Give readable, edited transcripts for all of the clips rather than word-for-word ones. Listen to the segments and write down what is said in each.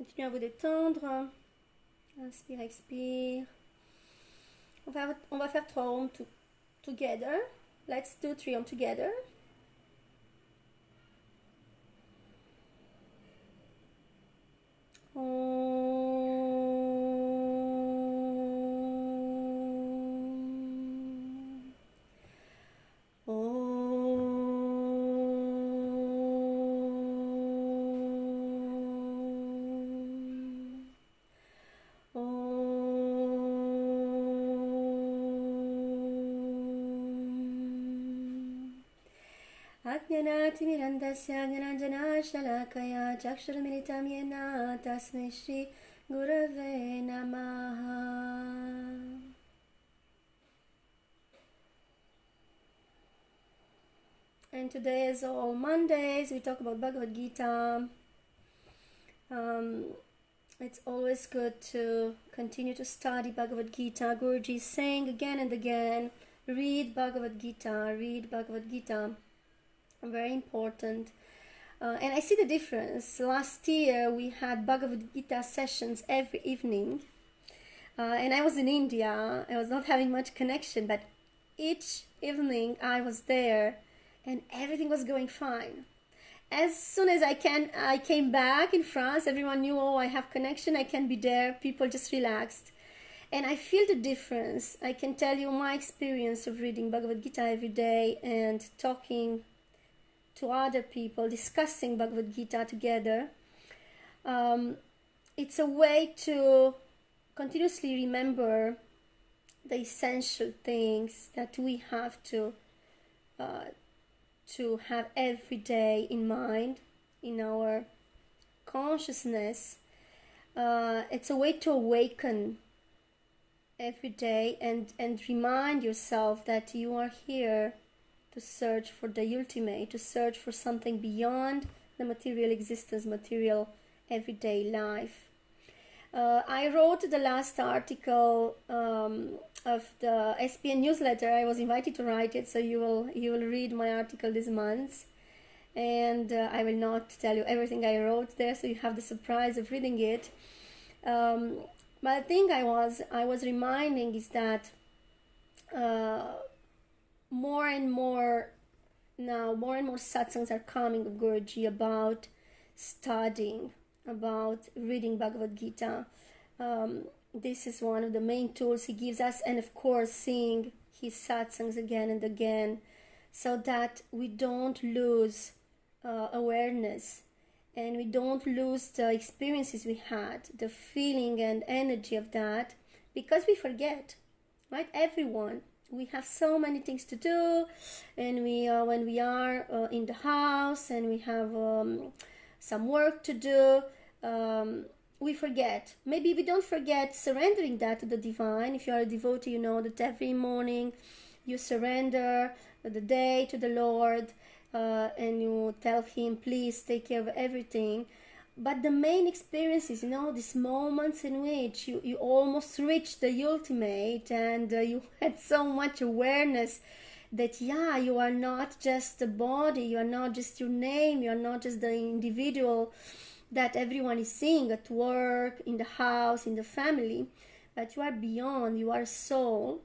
Continuez à vous détendre. Inspire, expire. On va faire 3 ohms together. Let's do 3 ohms together. Ajnanatimirandasya Gnananjanashalakaya Chakshurumilitam Yena Tasmai Shri Gurave Namaha. And today, as all Mondays, we talk about Bhagavad Gita. It's always good to continue to study Bhagavad Gita. Guruji is saying again and again, read Bhagavad Gita, read Bhagavad Gita. Very important. And I see the difference. Last year we had Bhagavad Gita sessions every evening. And I was in India. I was not having much connection, but each evening I was there and everything was going fine. As soon as I came back in France, everyone knew, oh, I have connection, I can be there. People just relaxed. And I feel the difference. I can tell you my experience of reading Bhagavad Gita every day and talking to other people, discussing Bhagavad Gita together. It's a way to continuously remember the essential things that we have to have every day in mind, in our consciousness. It's a way to awaken every day and remind yourself that you are here to search for the ultimate, to search for something beyond the material existence, material everyday life. I wrote the last article of the SPN newsletter. I was invited to write it, so you will read my article this month. And I will not tell you everything I wrote there, so you have the surprise of reading it. But the thing I was reminding is that more and more satsangs are coming of Guruji about studying, about reading Bhagavad Gita. This is one of the main tools he gives us, and of course seeing his satsangs again and again, so that we don't lose awareness and we don't lose the experiences we had, the feeling and energy of that, because we forget, right? Everyone. We have so many things to do, and we when we are in the house and we have some work to do, we forget. Maybe we don't forget surrendering that to the divine. If you are a devotee, you know that every morning you surrender the day to the Lord, and you tell him, please take care of everything. But the main experiences, these moments in which you almost reach the ultimate, and you had so much awareness that, you are not just the body, you are not just your name, you are not just the individual that everyone is seeing at work, in the house, in the family, but you are beyond, you are a soul,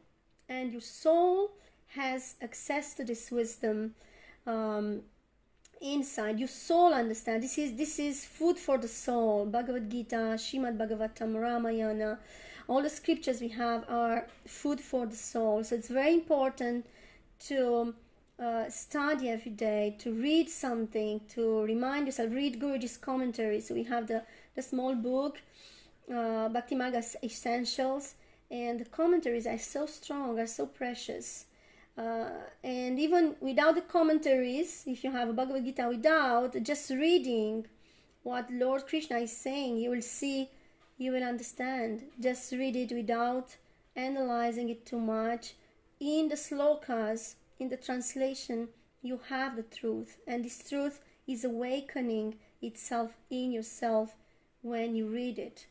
and your soul has access to this wisdom inside. Your soul understand. This is food for the soul. Bhagavad Gita, Srimad Bhagavatam, Ramayana, all the scriptures we have are food for the soul. So it's very important to study every day, to read something, to remind yourself. Read Guruji's commentaries. So we have the small book, Bhakti Marga Essentials, and the commentaries are so strong, are so precious. And even without the commentaries, if you have a Bhagavad Gita without, just reading what Lord Krishna is saying, you will see, you will understand. Just read it without analyzing it too much. In the slokas, in the translation, you have the truth. And this truth is awakening itself in yourself when you read it.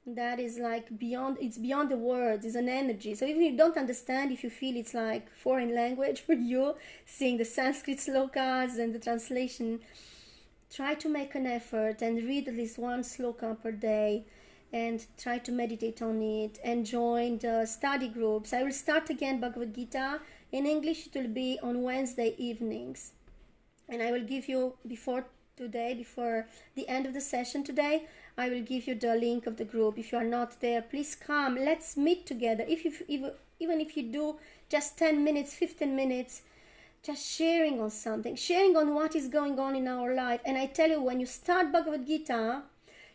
That is like beyond, it's beyond the words, it's an energy. So even if you don't understand, if you feel it's like foreign language for you, seeing the Sanskrit slokas and the translation, try to make an effort and read at least one sloka per day, and try to meditate on it, and join the study groups. I will start again Bhagavad Gita. In English it will be on Wednesday evenings. And I will give you, before the end of the session today, I will give you the link of the group. If you are not there, please come. Let's meet together. Even if you do just 10 minutes, 15 minutes, just sharing on something, sharing on what is going on in our life. And I tell you, when you start Bhagavad Gita,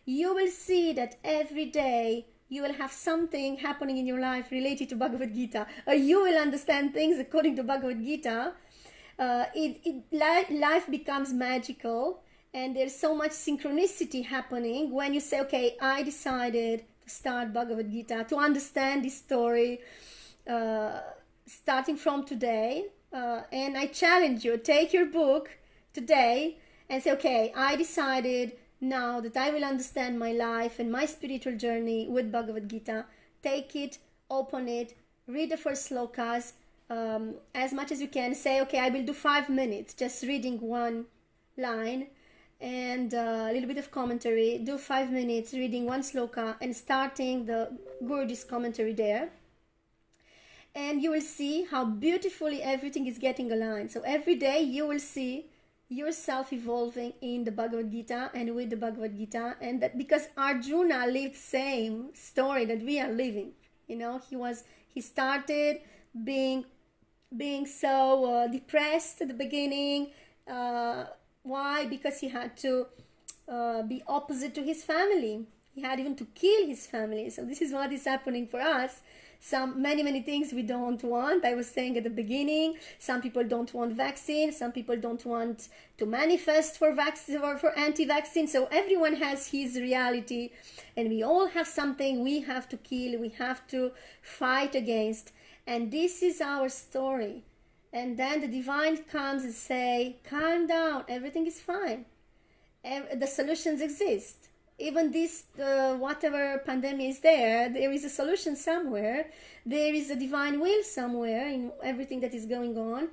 you will see that every day you will have something happening in your life related to Bhagavad Gita, or you will understand things according to Bhagavad Gita. Life becomes magical, and there's so much synchronicity happening when you say, okay, I decided to start Bhagavad Gita, to understand this story, starting from today. And I challenge you, take your book today and say, okay, I decided now that I will understand my life and my spiritual journey with Bhagavad Gita. Take it, open it, read the first slokas, as much as you can. Say, okay, I will do 5 minutes just reading one line and a little bit of commentary. Do 5 minutes reading one sloka and starting the Guruji's commentary there. And you will see how beautifully everything is getting aligned. So every day you will see yourself evolving in the Bhagavad Gita and with the Bhagavad Gita. And that because Arjuna lived the same story that we are living. You know, he started being so depressed at the beginning. Why? Because he had to be opposite to his family. He had even to kill his family. So this is what is happening for us. Many things we don't want. I was saying at the beginning, some people don't want vaccine, some people don't want to manifest for vaccine or for anti-vaccine. So everyone has his reality, and we all have something we have to kill, we have to fight against. And this is our story. And then the divine comes and say, calm down, everything is fine. The solutions exist. Even this, whatever pandemic is there is a solution somewhere. There is a divine will somewhere in everything that is going on.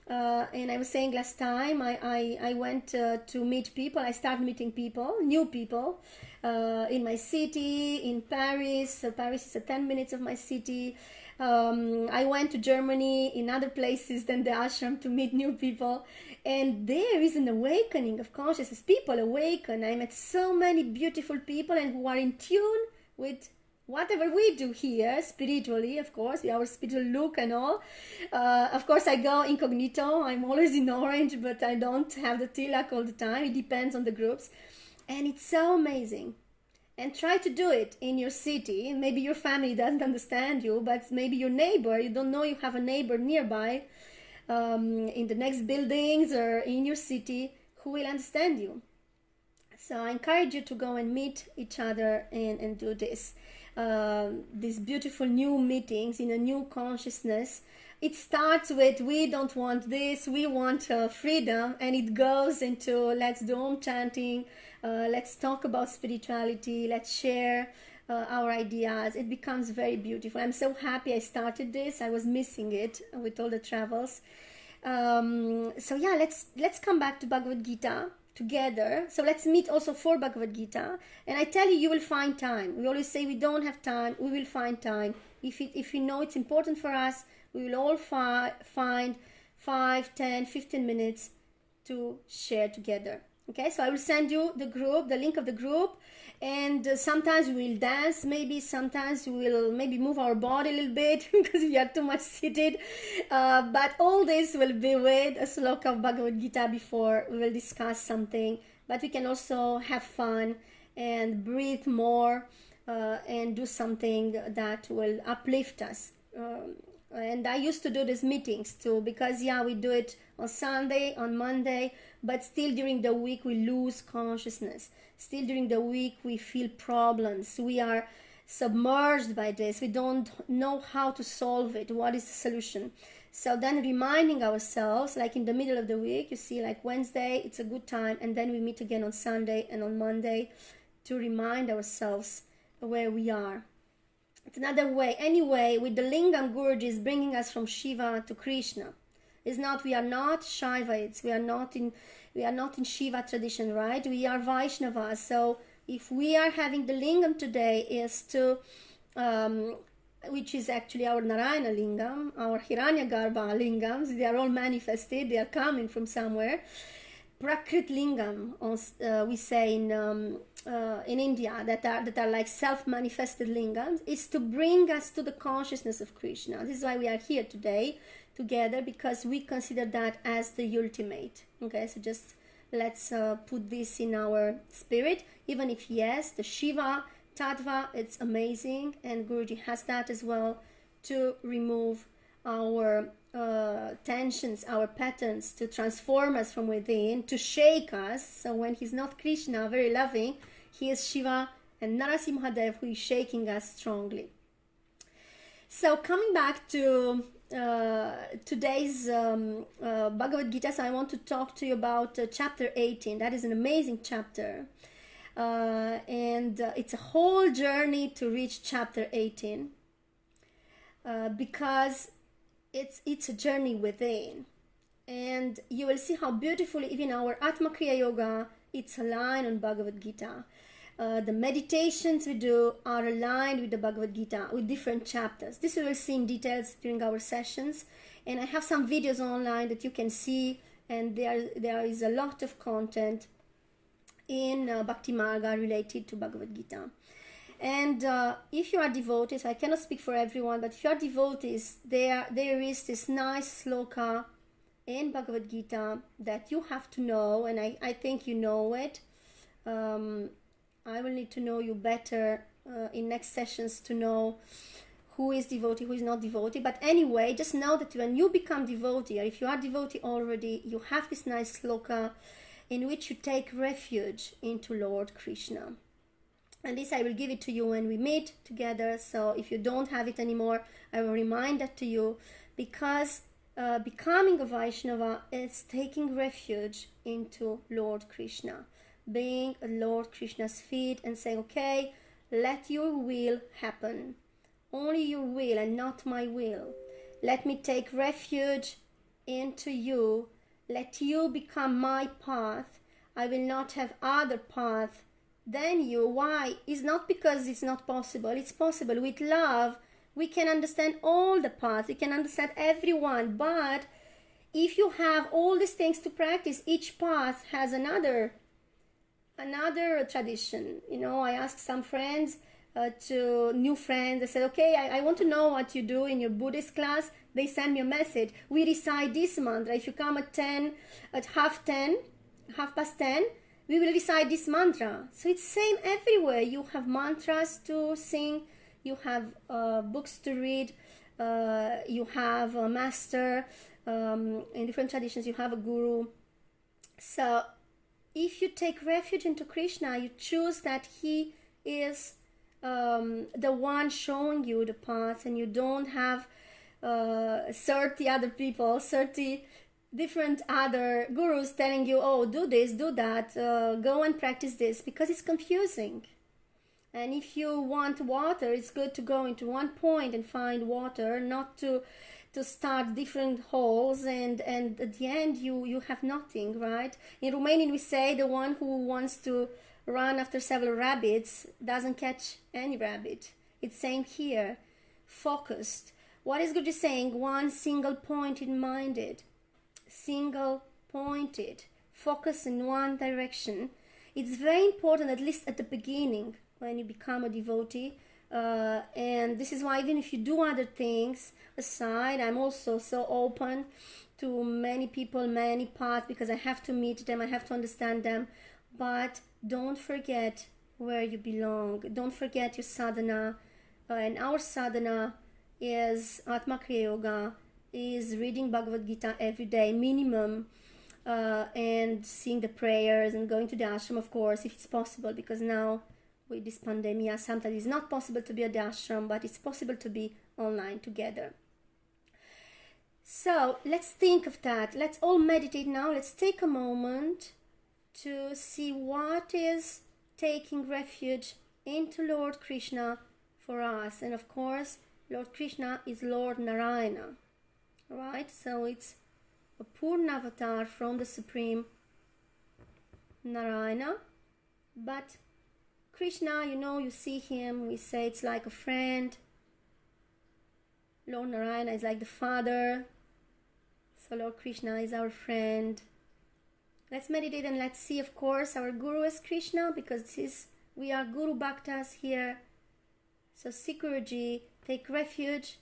And I was saying last time, I went to meet people. I started meeting people, new people, in my city, in Paris. Paris is 10 minutes of my city. I went to Germany, in other places than the ashram, to meet new people. And there is an awakening of consciousness. People awaken. I met so many beautiful people and who are in tune with whatever we do here, spiritually, of course, our spiritual look and all. Of course, I go incognito. I'm always in orange, but I don't have the tilak all the time. It depends on the groups. And it's so amazing. And try to do it in your city. Maybe your family doesn't understand you, but maybe your neighbor, you don't know you have a neighbor nearby, in the next buildings or in your city, who will understand you. So I encourage you to go and meet each other and do this. These beautiful new meetings in a new consciousness. It starts with, we don't want this, we want freedom, and it goes into, let's do Om chanting, let's talk about spirituality, let's share our ideas. It becomes very beautiful. I'm so happy I started this. I was missing it with all the travels. So yeah, let's come back to Bhagavad Gita together. So let's meet also for Bhagavad Gita. And I tell you, you will find time. We always say we don't have time. We will find time. If we know it's important for us, we will all find 5, 10, 15 minutes to share together. Okay, so I will send you the link of the group, and sometimes we will dance, maybe sometimes we will maybe move our body a little bit because we are too much seated, but all this will be with a sloka of Bhagavad Gita before we will discuss something, but we can also have fun and breathe more and do something that will uplift us. And I used to do these meetings too, because we do it on Sunday, on Monday, but still during the week we lose consciousness. Still during the week we feel problems. We are submerged by this. We don't know how to solve it. What is the solution? So then reminding ourselves, like in the middle of the week, you see, like Wednesday, it's a good time, and then we meet again on Sunday and on Monday to remind ourselves where we are. It's another way. Anyway, with the Lingam, Guruji is bringing us from Shiva to Krishna. It's not, we are not Shaivites, we are not in Shiva tradition, right? We are Vaishnavas. So if we are having the lingam today is to which is actually our Narayana lingam, our Hiranyagarbha lingams, they are all manifested, they are coming from somewhere. Prakrit lingam, we say in India, that are like self-manifested lingams, is to bring us to the consciousness of Krishna. This is why we are here today together, because we consider that as the ultimate. Okay, so just let's put this in our spirit, even if yes, the Shiva Tattva, it's amazing, and Guruji has that as well, to remove our tensions, our patterns, to transform us from within, to shake us. So when he's not Krishna, very loving, he is Shiva and Narasimhadev, who is shaking us strongly. So coming back to today's Bhagavad Gita, so I want to talk to you about chapter 18. That is an amazing chapter. And it's a whole journey to reach chapter 18, because it's a journey within, and you will see how beautifully even our Atma Kriya Yoga, it's aligned on Bhagavad Gita. The meditations we do are aligned with the Bhagavad Gita, with different chapters. This we will see in details during our sessions, and I have some videos online that you can see, and there is a lot of content in Bhakti Marga related to Bhagavad Gita. And if you are devotees, I cannot speak for everyone, but if you are devotees, there is this nice sloka in Bhagavad Gita that you have to know, and I think you know it. I will need to know you better in next sessions to know who is devotee, who is not devotee. But anyway, just know that when you become devotee, or if you are devotee already, you have this nice sloka in which you take refuge into Lord Krishna. And this I will give it to you when we meet together. So if you don't have it anymore, I will remind that to you, because becoming a Vaishnava is taking refuge into Lord Krishna, being at Lord Krishna's feet and saying, okay, let your will happen. Only your will and not my will. Let me take refuge into you. Let you become my path. I will not have other path than you. Why? It's not because it's not possible. It's possible. With love, we can understand all the paths. We can understand everyone. But if you have all these things to practice, each path has another tradition. You know, I asked some friends, new friends, I said, okay, I want to know what you do in your Buddhist class. They send me a message. We recite this mantra. If you come at half past 10, we will recite this mantra. So it's same everywhere. You have mantras to sing, you have books to read, you have a master, in different traditions you have a guru. So if you take refuge into Krishna, you choose that he is the one showing you the path, and you don't have 30 other people, 30 different other gurus telling you, oh, do this, do that, go and practice this, because it's confusing. And if you want water, it's good to go into one point and find water, not to start different holes, and at the end you have nothing, right? In Romanian we say the one who wants to run after several rabbits doesn't catch any rabbit. It's same here. Focused. What is Guruji saying? One single pointed minded. Single pointed. Focus in one direction. It's very important, at least at the beginning, when you become a devotee. And this is why even if you do other things aside, I'm also so open to many people, many paths, because I have to meet them, I have to understand them. But don't forget where you belong. Don't forget your sadhana. And our sadhana is Atma Kriya Yoga, is reading Bhagavad Gita every day, minimum, and seeing the prayers and going to the ashram, of course, if it's possible, because now with this pandemic, sometimes it's not possible to be at the ashram, but it's possible to be online together. So let's think of that. Let's all meditate now. Let's take a moment to see what is taking refuge into Lord Krishna for us. And of course, Lord Krishna is Lord Narayana, right? So it's a Purna avatar from the Supreme Narayana. But Krishna, you know, you see him, we say it's like a friend. Lord Narayana is like the father. So Lord Krishna is our friend. Let's meditate and let's see, of course, our Guru is Krishna, because we are Guru Bhaktas here. So see Guruji, take refuge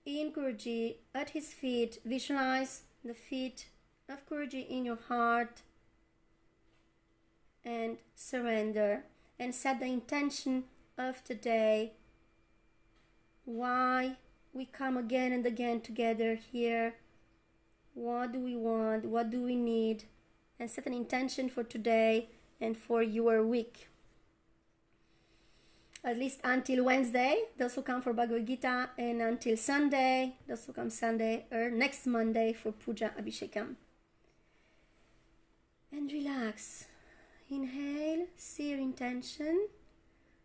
in Guruji, at his feet. Visualize the feet of Guruji in your heart and surrender. And set the intention of today. Why we come again and again together here. What do we want? What do we need? And set an intention for today and for your week. At least until Wednesday, those who come for Bhagavad Gita, and until Sunday, those who come Sunday, or next Monday for Puja Abhishekam. And relax. Inhale, see your intention.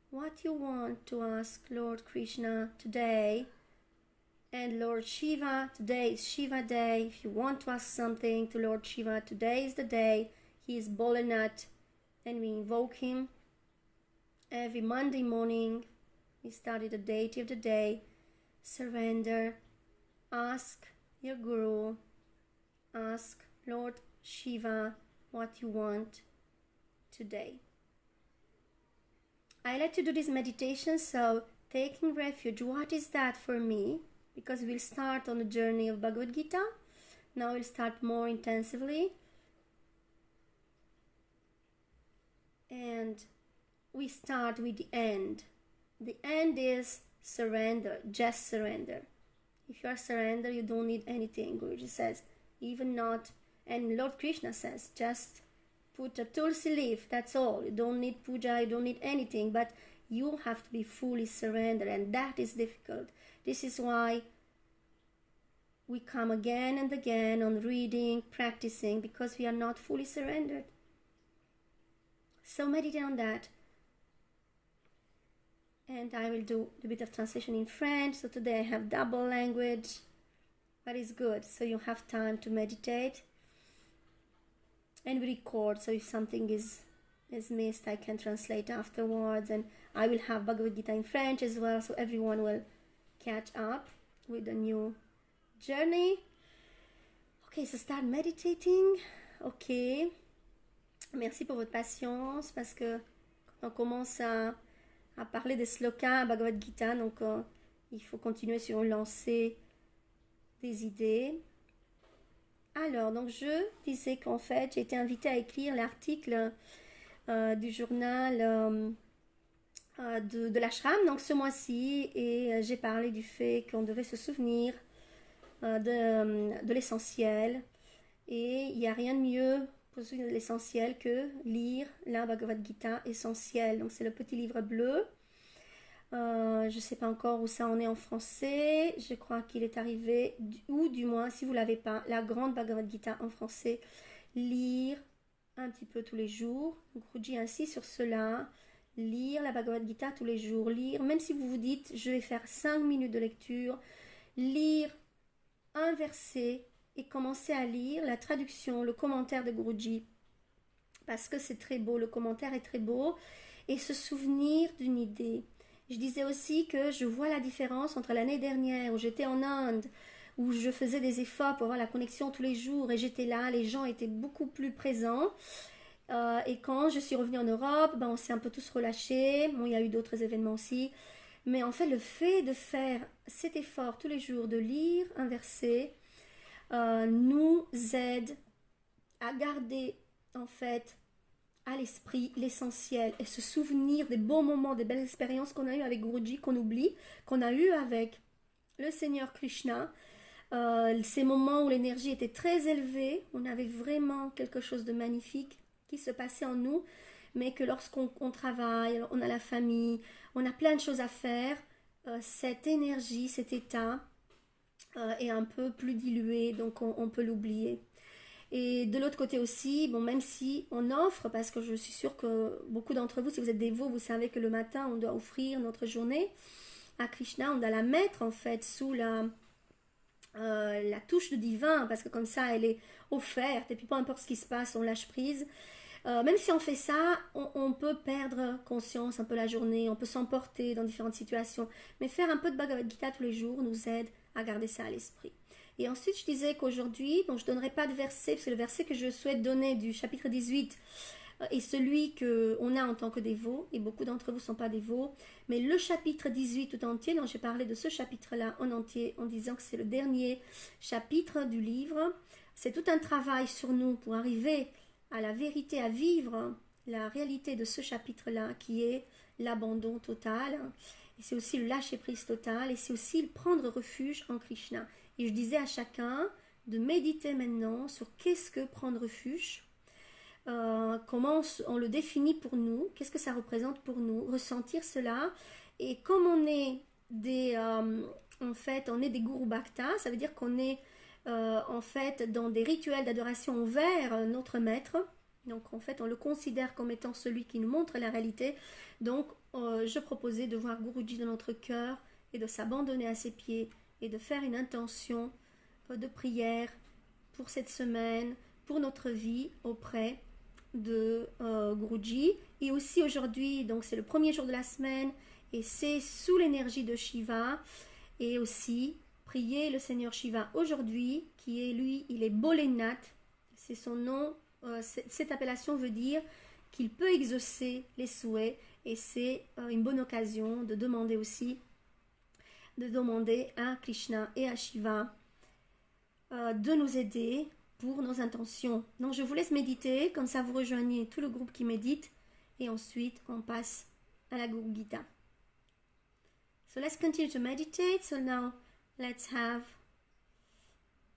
What you want to ask Lord Krishna today. And Lord Shiva, today is Shiva day. If you want to ask something to Lord Shiva, today is the day. He is Bholenath, and we invoke him every Monday morning. We study the deity of the day. Surrender. Ask your Guru. Ask Lord Shiva what you want today. I like to do this meditation, so taking refuge, what is that for me? Because we'll start on the journey of Bhagavad Gita. Now we'll start more intensively. And we start with the end. The end is surrender, just surrender. If you are surrender, you don't need anything. Guruji says, even not, and Lord Krishna says, just put a tulsi leaf, that's all. You don't need puja, you don't need anything, but you have to be fully surrendered, and that is difficult. This is why we come again and again on reading, practicing, because we are not fully surrendered. So meditate on that. And I will do a bit of translation in French. So today I have double language, but it's good. So you have time to meditate. And we record, so if something is missed, I can translate afterwards. And I will have Bhagavad Gita in French as well, so everyone will catch up with the new journey. Okay, so start meditating. Ok. Merci pour votre patience, parce que quand on commence à parler des slokas à Bhagavad Gita, donc il faut continuer sur une lancée des idées. Alors, donc je disais qu'en fait, j'ai été invitée à écrire l'article du journal de l'ashram, donc ce mois-ci, et j'ai parlé du fait qu'on devait se souvenir de l'essentiel, et il n'y a rien de mieux pour se souvenir de l'essentiel que lire la Bhagavad Gita essentielle. Donc c'est le petit livre bleu. Je ne sais pas encore où ça en est en français. Je crois qu'il est arrivé, ou du moins, si vous ne l'avez pas, la grande Bhagavad Gita en français. Lire un petit peu tous les jours. Guruji insiste sur cela. Lire la Bhagavad Gita tous les jours. Lire, même si vous vous dites, je vais faire 5 minutes de lecture. Lire un verset et commencer à lire la traduction, le commentaire de Guruji. Parce que c'est très beau, le commentaire est très beau. Et se souvenir d'une idée. Je disais aussi que je vois la différence entre l'année dernière où j'étais en Inde, où je faisais des efforts pour avoir la connexion tous les jours et j'étais là, les gens étaient beaucoup plus présents. Et quand je suis revenue en Europe, on s'est un peu tous relâchés. Bon, il y a eu d'autres événements aussi. Mais en fait, le fait de faire cet effort tous les jours, de lire un verset, nous aide à garder en fait à l'esprit l'essentiel et se souvenir des bons moments, des belles expériences qu'on a eues avec Guruji, qu'on oublie, qu'on a eues avec le Seigneur Krishna, ces moments où l'énergie était très élevée, on avait vraiment quelque chose de magnifique qui se passait en nous, mais que lorsqu'on travaille, on a la famille, on a plein de choses à faire, cette énergie, cet état est un peu plus dilué, donc on peut l'oublier. Et de l'autre côté aussi, bon, même si on offre, parce que je suis sûre que beaucoup d'entre vous, si vous êtes dévots, vous savez que le matin, on doit offrir notre journée à Krishna, on doit la mettre en fait sous la touche de divin, parce que comme ça, elle est offerte, et puis peu importe ce qui se passe, on lâche prise. Même si on fait ça, on peut perdre conscience un peu la journée, on peut s'emporter dans différentes situations, mais faire un peu de Bhagavad Gita tous les jours nous aide à garder ça à l'esprit. Et ensuite, je disais qu'aujourd'hui, donc je ne donnerai pas de verset, parce que le verset que je souhaite donner du chapitre 18 est celui qu'on a en tant que dévot, et beaucoup d'entre vous ne sont pas dévots, mais le chapitre 18 tout entier, donc j'ai parlé de ce chapitre-là en entier, en disant que c'est le dernier chapitre du livre. C'est tout un travail sur nous pour arriver à la vérité, à vivre la réalité de ce chapitre-là, qui est l'abandon total, et c'est aussi le lâcher-prise total, et c'est aussi le prendre refuge en Krishna. Et je disais à chacun de méditer maintenant sur qu'est-ce que prendre refuge, comment on le définit pour nous, qu'est-ce que ça représente pour nous, ressentir cela, et comme on est en fait, on est des gurus bhakta, ça veut dire qu'on est en fait dans des rituels d'adoration envers notre maître. Donc en fait on le considère comme étant celui qui nous montre la réalité. Donc je proposais de voir Guruji dans notre cœur et de s'abandonner à ses pieds et de faire une intention de prière pour cette semaine, pour notre vie auprès de Guruji. Et aussi aujourd'hui, donc c'est le premier jour de la semaine et c'est sous l'énergie de Shiva, et aussi prier le Seigneur Shiva aujourd'hui, qui est lui, il est Bholenath, c'est son nom, cette appellation veut dire qu'il peut exaucer les souhaits, et c'est une bonne occasion de demander aussi, de demander à Krishna et à Shiva de nous aider pour nos intentions. Donc je vous laisse méditer, comme ça vous rejoignez tout le groupe qui médite, et ensuite on passe à la Guru Gita. So let's continue to meditate. So now let's have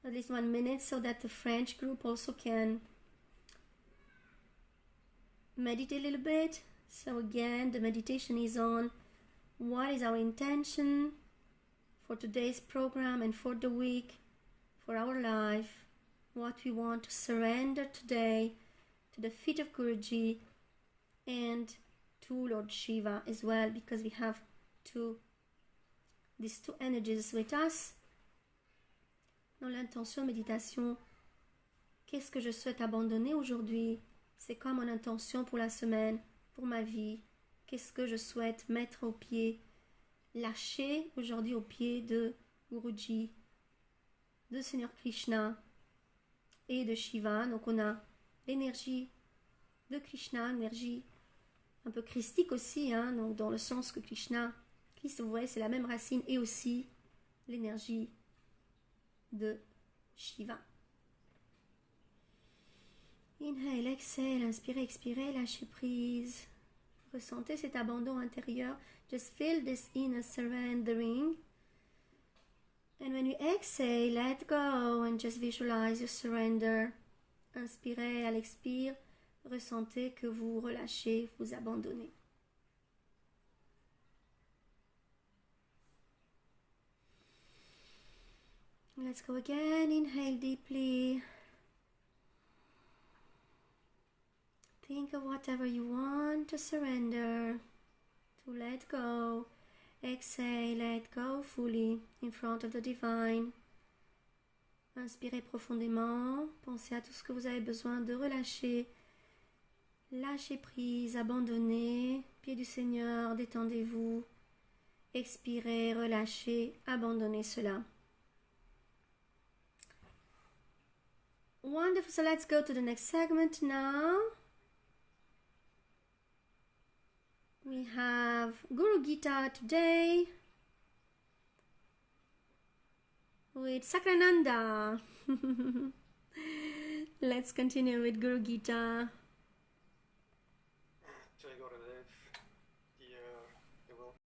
at least 1 minute so that the French group also can meditate a little bit. So again, the meditation is on what is our intention for today's program and for the week, for our life, what we want to surrender today to the feet of Guruji and to Lord Shiva as well, because we have these two energies with us. Dans l'intention méditation, qu'est-ce que je souhaite abandonner aujourd'hui? C'est quoi mon intention pour la semaine, pour ma vie? Qu'est-ce que je souhaite mettre au pied, lâcher aujourd'hui au pied de Guruji, de Seigneur Krishna et de Shiva? Donc on a l'énergie de Krishna, l'énergie un peu christique aussi, hein, donc dans le sens que Krishna, Christ, vous voyez, c'est la même racine, et aussi l'énergie de Shiva. Inhale, exhale, inspirez, expirez, lâchez prise. Ressentez cet abandon intérieur. Just feel this inner surrendering. And when you exhale, let go and just visualize your surrender. Inspirez, à l'expire, ressentez que vous relâchez, vous abandonnez. Let's go again. Inhale deeply. Think of whatever you want to surrender, to let go. Exhale, let go fully in front of the divine. Inspirez profondément. Pensez à tout ce que vous avez besoin de relâcher. Lâchez prise, abandonnez. Pied du Seigneur, détendez-vous. Expirez, relâchez, abandonnez cela. Wonderful. So let's go to the next segment now. We have Guru Gita today with Sakrananda. Let's continue with Guru Gita.